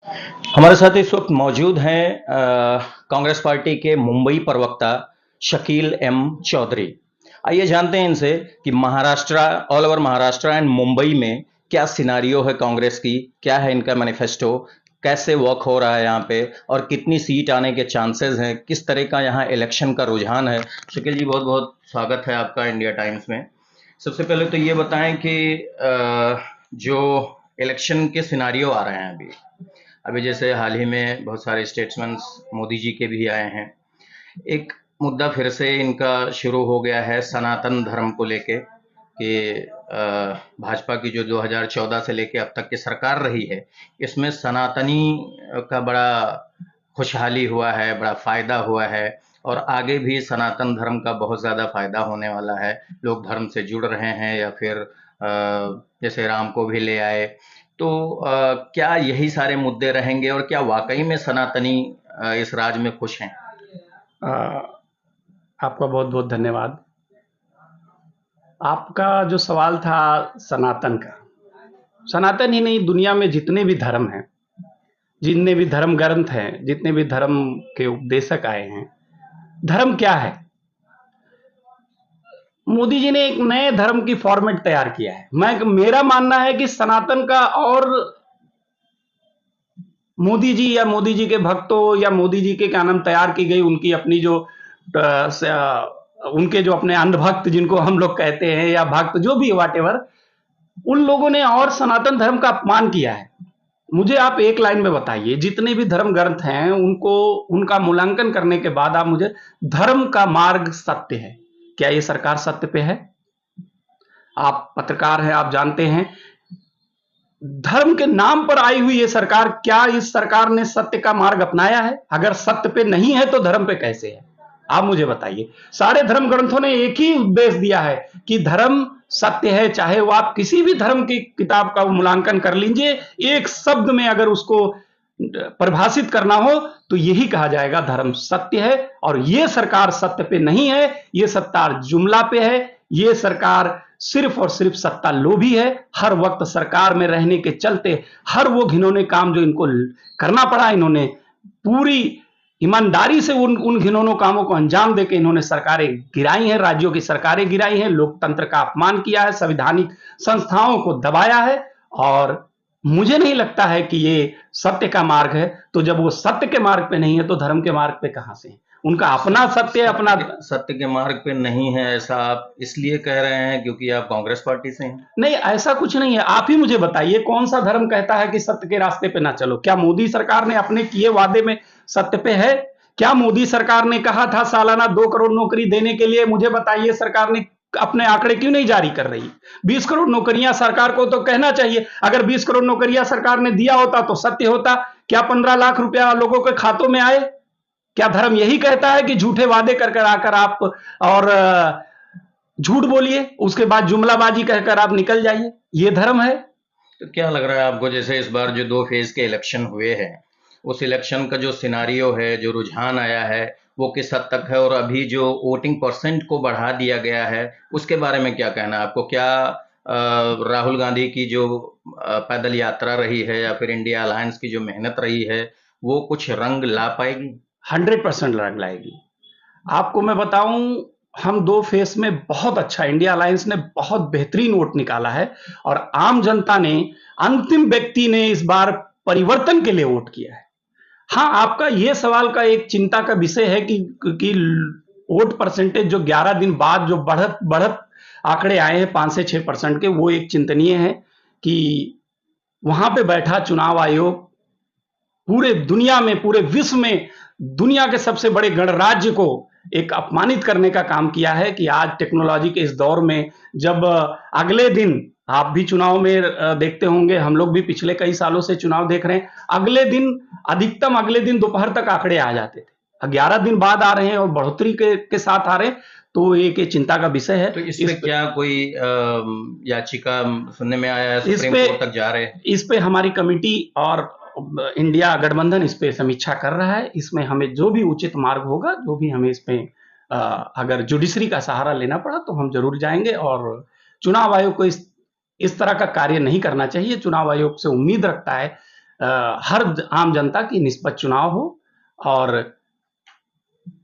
हमारे साथ इस वक्त मौजूद हैं कांग्रेस पार्टी के मुंबई प्रवक्ता शकील एम चौधरी। आइए जानते हैं इनसे कि Maharashtra, all over Maharashtra and Mumbai में क्या सिनारियो है कांग्रेस की, क्या है इनका मैनिफेस्टो, कैसे वर्क हो रहा है यहाँ पे और कितनी सीट आने के चांसेस हैं, किस तरह का यहाँ इलेक्शन का रुझान है। शकील जी, बहुत बहुत स्वागत है आपका इंडिया टाइम्स में। सबसे पहले तो ये बताएं कि जो इलेक्शन के सिनारियो आ रहे हैं अभी अभी जैसे हाल ही में बहुत सारे स्टेट्समैन मोदी जी के भी आए हैं। एक मुद्दा फिर से इनका शुरू हो गया है सनातन धर्म को लेके कि भाजपा की जो 2014 से लेके अब तक की सरकार रही है, इसमें सनातनी का बड़ा खुशहाली हुआ है, बड़ा फायदा हुआ है और आगे भी सनातन धर्म का बहुत ज़्यादा फायदा होने वाला है। लोग धर्म से जुड़ रहे हैं या फिर जैसे राम को भी ले आए। तो क्या यही सारे मुद्दे रहेंगे और क्या वाकई में सनातनी इस राज में खुश हैं? आ, आपका बहुत बहुत धन्यवाद। आपका जो सवाल था सनातन का, सनातन ही नहीं, दुनिया में जितने भी धर्म हैं, जितने भी धर्म ग्रंथ हैं, जितने भी धर्म के उपदेशक आए हैं, धर्म क्या है? मोदी जी ने एक नए धर्म की फॉर्मेट तैयार किया है। मेरा मानना है कि सनातन का और मोदी जी या मोदी जी के भक्तों या मोदी जी के क्या नाम तैयार की गई उनकी अपनी जो उनके जो अपने अंधभक्त जिनको हम लोग कहते हैं या भक्त जो भी व्हाटएवर, उन लोगों ने और सनातन धर्म का अपमान किया है। मुझे आप एक लाइन में बताइए, जितने भी धर्म ग्रंथ हैं उनको उनका मूल्यांकन करने के बाद आप मुझे, धर्म का मार्ग सत्य है, क्या ये सरकार सत्य पे है? आप पत्रकार हैं, आप जानते हैं धर्म के नाम पर आई हुई ये सरकार, क्या इस सरकार ने सत्य का मार्ग अपनाया है? अगर सत्य पे नहीं है तो धर्म पे कैसे है? आप मुझे बताइए। सारे धर्म ग्रंथों ने एक ही उद्देश्य दिया है कि धर्म सत्य है, चाहे वो आप किसी भी धर्म की किताब का मूल्यांकन कर लीजिए, एक शब्द में अगर उसको परिभाषित करना हो तो यही कहा जाएगा धर्म सत्य है। और ये सरकार सत्य पे नहीं है, ये सरकार जुमला पे है, ये सरकार सिर्फ और सिर्फ सत्ता लोभी है। हर वक्त सरकार में रहने के चलते हर वो घिनौने काम जो इनको करना पड़ा, इन्होंने पूरी ईमानदारी से उन घिनौनों कामों को अंजाम देकर इन्होंने सरकारें गिराई हैं, राज्यों की सरकारें गिराई हैं, लोकतंत्र का अपमान किया है, संवैधानिक संस्थाओं को दबाया है। और मुझे नहीं लगता है कि ये सत्य का मार्ग है। तो जब वो सत्य के मार्ग पे नहीं है तो धर्म के मार्ग पे कहां से है? उनका अपना सत्य है, अपना सत्य के मार्ग पे नहीं है, ऐसा आप इसलिए कह रहे हैं क्योंकि आप कांग्रेस पार्टी से हैं? नहीं, ऐसा कुछ नहीं है। आप ही मुझे बताइए कौन सा धर्म कहता है कि सत्य के रास्ते पे ना चलो? क्या मोदी सरकार ने अपने किए वादे में सत्य पे है? क्या मोदी सरकार ने कहा था सालाना 2 करोड़ नौकरी देने के लिए? मुझे बताइए सरकार ने अपने आंकड़े क्यों नहीं जारी कर रही? 20 करोड़ नौकरियां सरकार को तो कहना चाहिए। अगर 20 करोड़ नौकरियां सरकार ने दिया होता तो सत्य होता। क्या 15 लाख रुपया लोगों के खातों में आए? क्या धर्म यही कहता है कि झूठे वादे कर कर आकर आप और झूठ बोलिए, उसके बाद जुमलाबाजी कहकर आप निकल जाइए? ये धर्म है? तो क्या लग रहा है आपको, जैसे इस बार जो 2 फेज के इलेक्शन हुए हैं, उस इलेक्शन का जो सिनारियो है, जो रुझान आया है, वो किस हद तक है और अभी जो वोटिंग परसेंट को बढ़ा दिया गया है, उसके बारे में क्या कहना है आपको? क्या राहुल गांधी की जो पैदल यात्रा रही है या फिर इंडिया अलायंस की जो मेहनत रही है, वो कुछ रंग ला पाएगी? 100% रंग लाएगी। आपको मैं बताऊं, हम 2 फेस में बहुत अच्छा, इंडिया अलायंस ने बहुत बेहतरीन वोट निकाला है और आम जनता ने, अंतिम व्यक्ति ने इस बार परिवर्तन के लिए वोट किया है। हाँ, आपका ये सवाल का एक चिंता का विषय है कि वोट परसेंटेज जो 11 दिन बाद जो बढ़त बढ़त आंकड़े आए हैं 5 से 6% के, वो एक चिंतनीय है कि वहां पे बैठा चुनाव आयोग पूरे दुनिया में, पूरे विश्व में दुनिया के सबसे बड़े गणराज्य को एक अपमानित करने का काम किया है कि आज टेक्नोलॉजी के इस दौर में जब अगले दिन, आप भी चुनाव में देखते होंगे, हम लोग भी पिछले कई सालों से चुनाव देख रहे हैं, अगले दिन अधिकतम अगले दिन दोपहर तक आंकड़े आ जाते थे, 11 दिन बाद आ रहे हैं और बढ़ोतरी के साथ आ रहे हैं। तो एक चिंता का विषय है। तो इस पे क्या कोई याचिका सुनने में आया है, सुप्रीम कोर्ट तक जा रहे हैं? इस पे हमारी कमेटी और इंडिया गठबंधन इस पे समीक्षा कर रहा है। इसमें हमें जो भी उचित मार्ग होगा, जो भी हमें इसमें अगर जुडिशरी का सहारा लेना पड़ा तो हम जरूर जाएंगे। और चुनाव आयोग को इस तरह का कार्य नहीं करना चाहिए। चुनाव आयोग से उम्मीद रखता है हर आम जनता की निष्पक्ष चुनाव हो और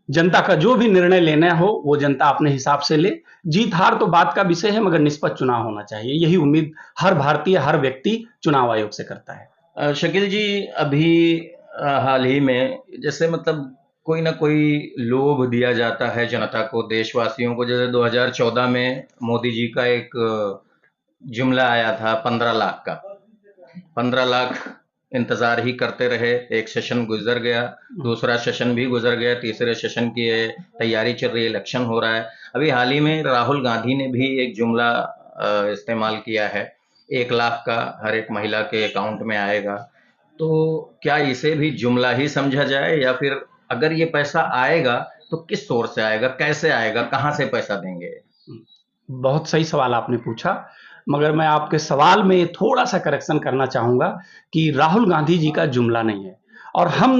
जनता का जो भी निर्णय लेना हो वो जनता अपने हिसाब से ले। जीत हार तो बात का विषय है, मगर निष्पक्ष चुनाव होना चाहिए, यही उम्मीद हर भारतीय, हर व्यक्ति चुनाव आयोग से करता है। शकील जी, अभी हाल ही में जैसे मतलब कोई ना कोई लोभ दिया जाता है जनता को, देशवासियों को। जैसे 2014 में मोदी जी का एक जुमला आया था 15 लाख का। 15 लाख इंतजार ही करते रहे, एक सेशन गुजर गया, दूसरा सेशन भी गुजर गया, तीसरे सेशन की तैयारी चल रही है, इलेक्शन हो रहा है। अभी हाल ही में राहुल गांधी ने भी एक जुमला इस्तेमाल किया है, 1 लाख का हर एक महिला के अकाउंट में आएगा। तो क्या इसे भी जुमला ही समझा जाए, या फिर अगर ये पैसा आएगा तो किस सोर्स से आएगा, कैसे आएगा, कहाँ से पैसा देंगे? बहुत सही सवाल आपने पूछा, मगर मैं आपके सवाल में थोड़ा सा करेक्शन करना चाहूंगा कि राहुल गांधी जी का जुमला नहीं है। और हम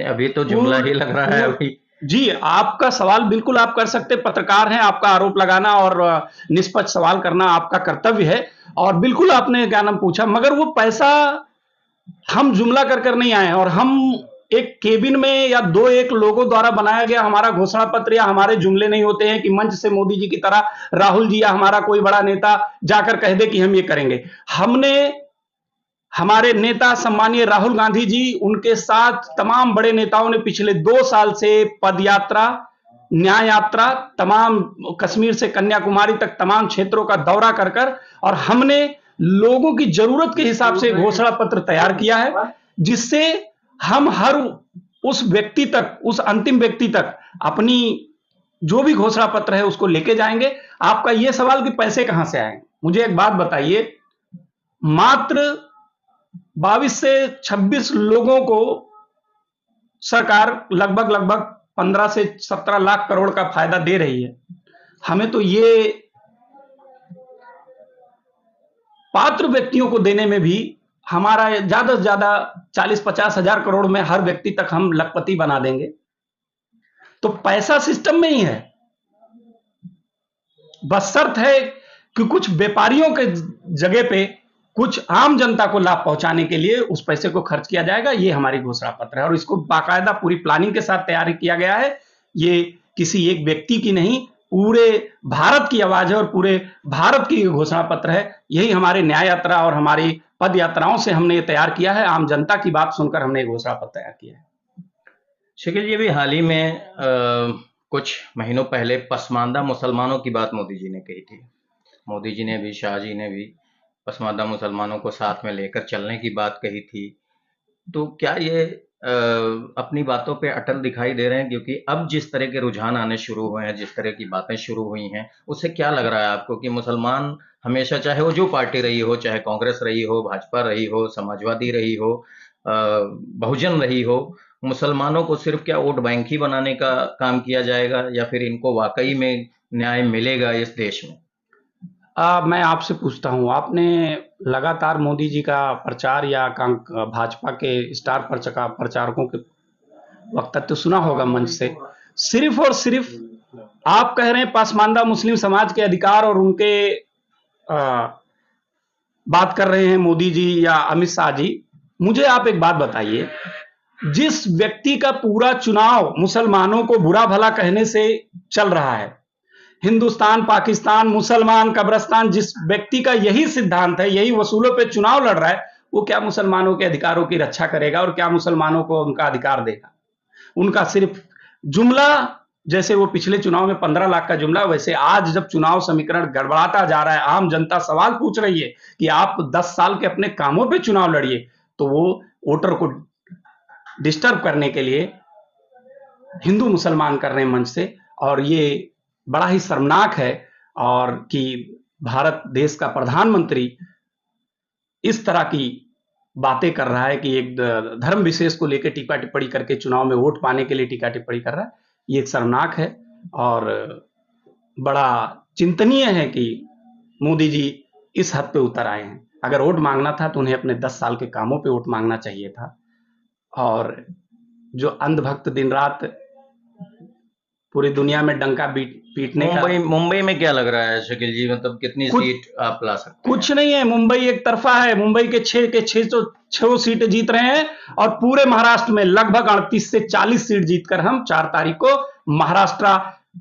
अभी तो जुमला ही लग रहा है अभी। जी, आपका सवाल बिल्कुल आप कर सकते, पत्रकार हैं, आपका आरोप लगाना और निष्पक्ष सवाल करना आपका कर्तव्य है, और बिल्कुल आपने क्या नाम पूछा, मगर वो पैसा हम जुमला कर कर नहीं आए हैं, और हम एक केबिन में या दो एक लोगों द्वारा बनाया गया हमारा घोषणा पत्र या हमारे जुमले नहीं होते हैं कि मंच से मोदी जी की तरह राहुल जी या हमारा कोई बड़ा नेता जाकर कह दे कि हम ये करेंगे। हमने, हमारे नेता सम्मानीय राहुल गांधी जी, उनके साथ तमाम बड़े नेताओं ने पिछले 2 साल से पदयात्रा, न्याय यात्रा, तमाम कश्मीर से कन्याकुमारी तक तमाम क्षेत्रों का दौरा कर कर, और हमने लोगों की जरूरत के हिसाब से घोषणा पत्र तैयार किया है, जिससे हम हर उस व्यक्ति तक, उस अंतिम व्यक्ति तक अपनी जो भी घोषणा पत्र है उसको लेके जाएंगे। आपका यह सवाल कि पैसे कहां से आएंगे, मुझे एक बात बताइए, मात्र 22 से 26 लोगों को सरकार लगभग 15 से 17 लाख करोड़ का फायदा दे रही है। हमें तो ये पात्र व्यक्तियों को देने में भी हमारा ज्यादा से ज्यादा 40-50 हजार करोड़ में हर व्यक्ति तक हम लखपति बना देंगे। तो पैसा सिस्टम में ही है, बस शर्त है कि कुछ व्यापारियों के जगह पे कुछ आम जनता को लाभ पहुंचाने के लिए उस पैसे को खर्च किया जाएगा। ये हमारी घोषणा पत्र है और इसको बाकायदा पूरी प्लानिंग के साथ तैयार किया गया है। ये किसी एक व्यक्ति की नहीं, पूरे भारत की आवाज है और पूरे भारत की घोषणा पत्र है। यही हमारे न्याय यात्रा और हमारी पद यात्राओं से हमने ये तैयार किया है। आम जनता की बात सुनकर हमने घोषणा पत्र तैयार किया है। शकील जी, भी हाल ही में कुछ महीनों पहले पसमानदा मुसलमानों की बात मोदी जी ने कही थी। मोदी जी ने भी, शाह जी ने भी पसमानदा मुसलमानों को साथ में लेकर चलने की बात कही थी। तो क्या ये अपनी बातों पे अटल दिखाई दे रहे हैं? क्योंकि अब जिस तरह के रुझान आने शुरू हुए हैं, जिस तरह की बातें शुरू हुई हैं, उससे क्या लग रहा है आपको कि मुसलमान हमेशा, चाहे वो जो पार्टी रही हो, चाहे कांग्रेस रही हो, भाजपा रही हो, समाजवादी रही हो, बहुजन रही हो, मुसलमानों को सिर्फ क्या वोट बैंक ही बनाने का काम किया जाएगा, या फिर इनको वाकई में न्याय मिलेगा इस देश में? मैं आपसे पूछता हूं, आपने लगातार मोदी जी का प्रचार या भाजपा के स्टार प्रचारकों के वक्तव्य सुना होगा मंच से। सिर्फ और सिर्फ आप कह रहे हैं पसमानदा मुस्लिम समाज के अधिकार और उनके बात कर रहे हैं मोदी जी या अमित शाह जी। मुझे आप एक बात बताइए, जिस व्यक्ति का पूरा चुनाव मुसलमानों को बुरा भला कहने से चल रहा है, हिंदुस्तान, पाकिस्तान, मुसलमान, कब्रिस्तान, जिस व्यक्ति का यही सिद्धांत है, यही वसूलों पे चुनाव लड़ रहा है, वो क्या मुसलमानों के अधिकारों की रक्षा करेगा और क्या मुसलमानों को उनका अधिकार देगा? उनका सिर्फ जुमला, जैसे वो पिछले चुनाव में 15 लाख का जुमला, वैसे आज जब चुनाव समीकरण गड़बड़ाता जा रहा है, आम जनता सवाल पूछ रही है कि आप 10 साल के अपने कामों पे चुनाव लड़िए, तो वो वोटर को डिस्टर्ब करने के लिए हिंदू मुसलमान कर रहे हैं मंच से। और ये बड़ा ही शर्मनाक है और कि भारत देश का प्रधानमंत्री इस तरह की बातें कर रहा है कि एक धर्म विशेष को लेकर टीका टिप्पणी करके चुनाव में वोट पाने के लिए टीका टिप्पणी कर रहा है। ये एक शर्मनाक है और बड़ा चिंतनीय है कि मोदी जी इस हद पे उतर आए हैं। अगर वोट मांगना था तो उन्हें अपने 10 साल के कामों पे वोट मांगना चाहिए था। और जो अंधभक्त दिन रात पूरी दुनिया में डंका पीटने का। मुंबई में क्या लग रहा है शकील जी, मतलब कितनी सीट आप ला सकते हैं? कुछ नहीं है, मुंबई एक तरफा है। मुंबई के 6 सीटें जीत रहे हैं और पूरे महाराष्ट्र में लगभग 38 से 40 सीट जीतकर हम 4 तारीख को महाराष्ट्र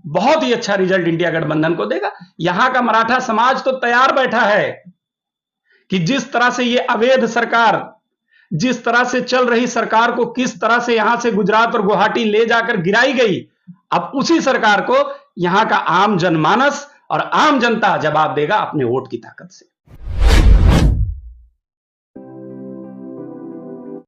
बहुत ही अच्छा रिजल्ट इंडिया गठबंधन को देगा। यहां का मराठा समाज तो तैयार बैठा है कि जिस तरह से ये अवैध सरकार, जिस तरह से चल रही सरकार को किस तरह से यहां से गुजरात और गुवाहाटी ले जाकर गिराई गई, अब उसी सरकार को यहां का आम जनमानस और आम जनता जवाब देगा अपने वोट की ताकत से।